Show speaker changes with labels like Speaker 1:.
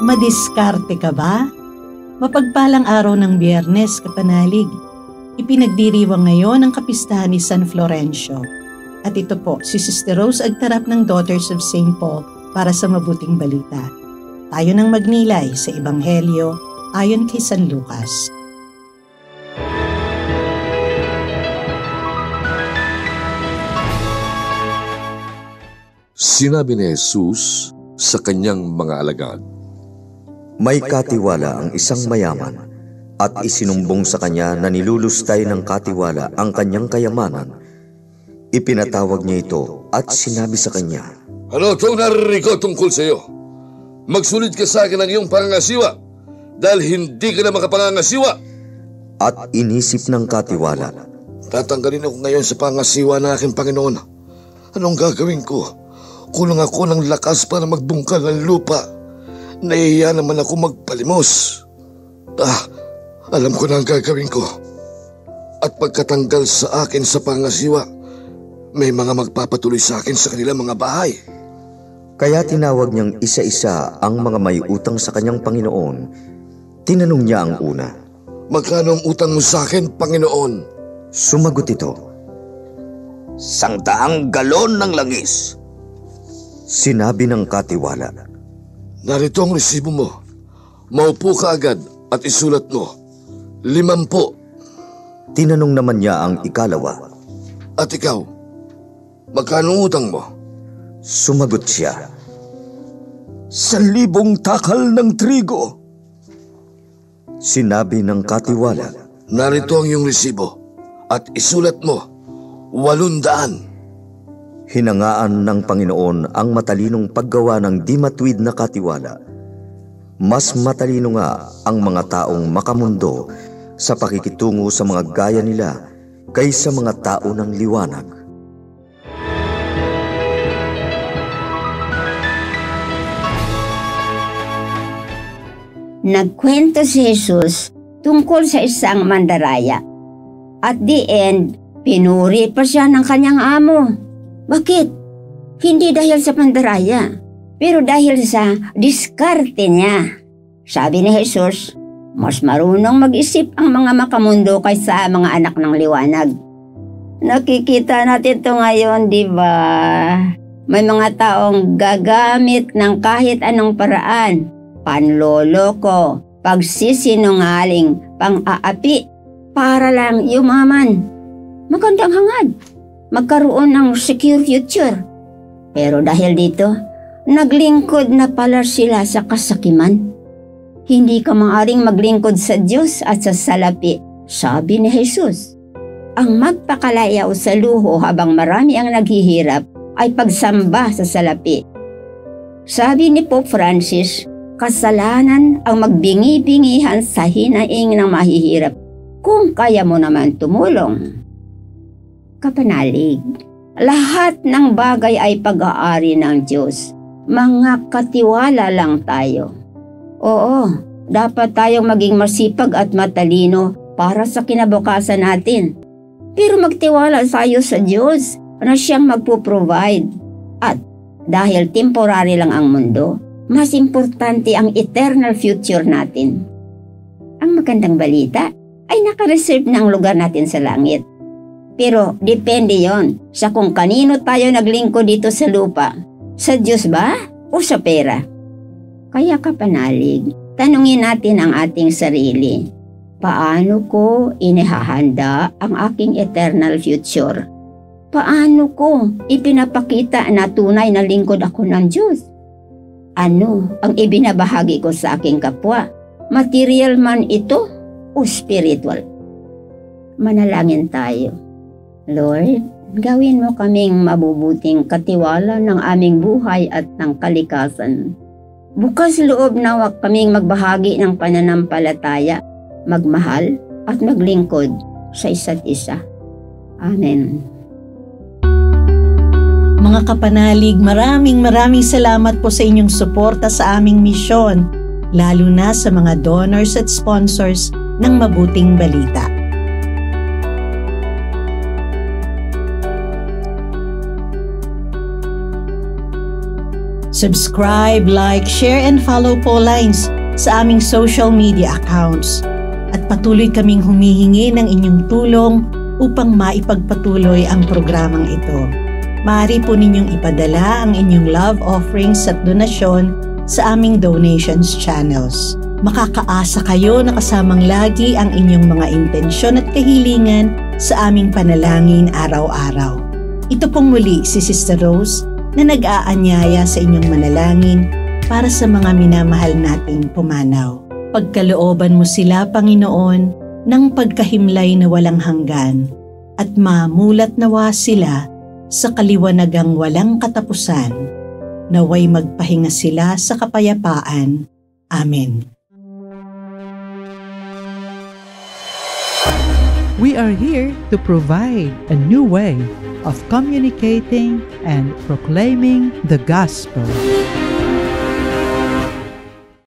Speaker 1: Madiskarte ka ba? Mapagpalang araw ng Biyernes, kapanalig. Ipinagdiriwang ngayon ang kapistahan ni San Florencio. At ito po, si Sister Rose Agtarap ng Daughters of St. Paul para sa mabuting balita. Tayo nang magnilay sa Ebanghelyo ayon kay San Lucas.
Speaker 2: Sinabi ni Jesus sa kanyang mga alagad,
Speaker 3: may katiwala ang isang mayaman at isinumbong sa kanya na nilulustay ng katiwala ang kanyang kayamanan. Ipinatawag niya ito at sinabi sa kanya,
Speaker 2: ano itong narinig ko tungkol sa iyo? Magsulit ka sa akin ng iyong pangangasiwa dahil hindi ka na makapangangasiwa.
Speaker 3: At inisip ng katiwala,
Speaker 2: tatanggalin ako ngayon sa pangasiwa ng aking Panginoon. Anong gagawin ko? Kulang ako ng lakas para magbungkal ng lupa. Nahihiya naman ako magpalimos. Alam ko na ang gagawin ko. At pagkatanggal sa akin sa pangasiwa, may mga magpapatuloy sa akin sa kanilang mga bahay.
Speaker 3: Kaya tinawag niyang isa-isa ang mga may utang sa kanyang Panginoon. Tinanong niya ang una,
Speaker 2: magkano ang utang mo sa akin, Panginoon?
Speaker 3: Sumagot ito,
Speaker 4: 100 galon ng langis.
Speaker 3: Sinabi ng katiwala,
Speaker 2: narito ang resibo mo. Maupo ka agad at isulat mo, 50.
Speaker 3: Tinanong naman niya ang ikalawa,
Speaker 2: at ikaw, magkano utang mo?
Speaker 3: Sumagot siya,
Speaker 4: 1,000 takal ng trigo.
Speaker 3: Sinabi ng katiwala,
Speaker 2: narito ang iyong resibo at isulat mo, 800.
Speaker 3: Hinangaan ng Panginoon ang matalinong paggawa ng di matuwid na katiwala. Mas matalino nga ang mga taong makamundo sa pakikitungo sa mga gaya nila kaysa mga tao ng liwanag.
Speaker 5: Nagkwento si Jesus tungkol sa isang mandaraya. At the end, pinuri pa siya ng kanyang amo. Bakit? Hindi dahil sa pandaraya, pero dahil sa diskarte niya. Sabi ni Jesus, mas marunong mag-isip ang mga makamundo kaysa mga anak ng liwanag. Nakikita natin ito ngayon, di ba? May mga taong gagamit ng kahit anong paraan, panloloko, pagsisinungaling, pang-aapi, para lang yumaman. Magandang hangad, magkaroon ng secure future. Pero dahil dito, naglingkod na pala sila sa kasakiman. Hindi ka maaaring maglingkod sa Diyos at sa salapi, sabi ni Jesus. Ang magpakalayaw sa luho habang marami ang naghihirap ay pagsamba sa salapi. Sabi ni Pope Francis, kasalanan ang magbingi-bingihan sa hinaing ng mahihirap kung kaya mo naman tumulong. Kapanalig, lahat ng bagay ay pag-aari ng Diyos. Mga katiwala lang tayo. Oo, dapat tayong maging masipag at matalino para sa kinabukasan natin. Pero magtiwala tayo sa Diyos na siyang magpo-provide. At dahil temporary lang ang mundo, mas importante ang eternal future natin. Ang magandang balita ay nakareserve na ang lugar natin sa langit. Pero depende yon sa kung kanino tayo naglingkod dito sa lupa. Sa Diyos ba o sa pera? Kaya kapanalig, tanungin natin ang ating sarili. Paano ko inihahanda ang aking eternal future? Paano ko ipinapakita na tunay na lingkod ako ng Diyos? Ano ang ibinabahagi ko sa aking kapwa? Material man ito o spiritual? Manalangin tayo. Lord, gawin mo kaming mabubuting katiwala ng aming buhay at ng kalikasan. Bukas loob nawa kaming magbahagi ng pananampalataya, magmahal at maglingkod sa isa't isa. Amen.
Speaker 1: Mga kapanalig, maraming salamat po sa inyong suporta sa aming misyon, lalo na sa mga donors at sponsors ng Mabuting Balita. Subscribe, like, share, and follow po Lines sa aming social media accounts. At patuloy kaming humihingi ng inyong tulong upang maipagpatuloy ang programang ito. Maaari po ninyong ipadala ang inyong love offerings at donasyon sa aming donations channels. Makakaasa kayo na kasamang lagi ang inyong mga intensyon at kahilingan sa aming panalangin araw-araw. Ito pong muli si Sister Rose na nag-aanyaya sa inyong manalangin para sa mga minamahal nating pumanaw. Pagkalooban mo sila, Panginoon, ng pagkahimlay na walang hanggan at mamulat nawa sila sa kaliwanagang walang katapusan. Naway magpahinga sila sa kapayapaan. Amen.
Speaker 6: We are here to provide a new way of communicating and proclaiming the gospel.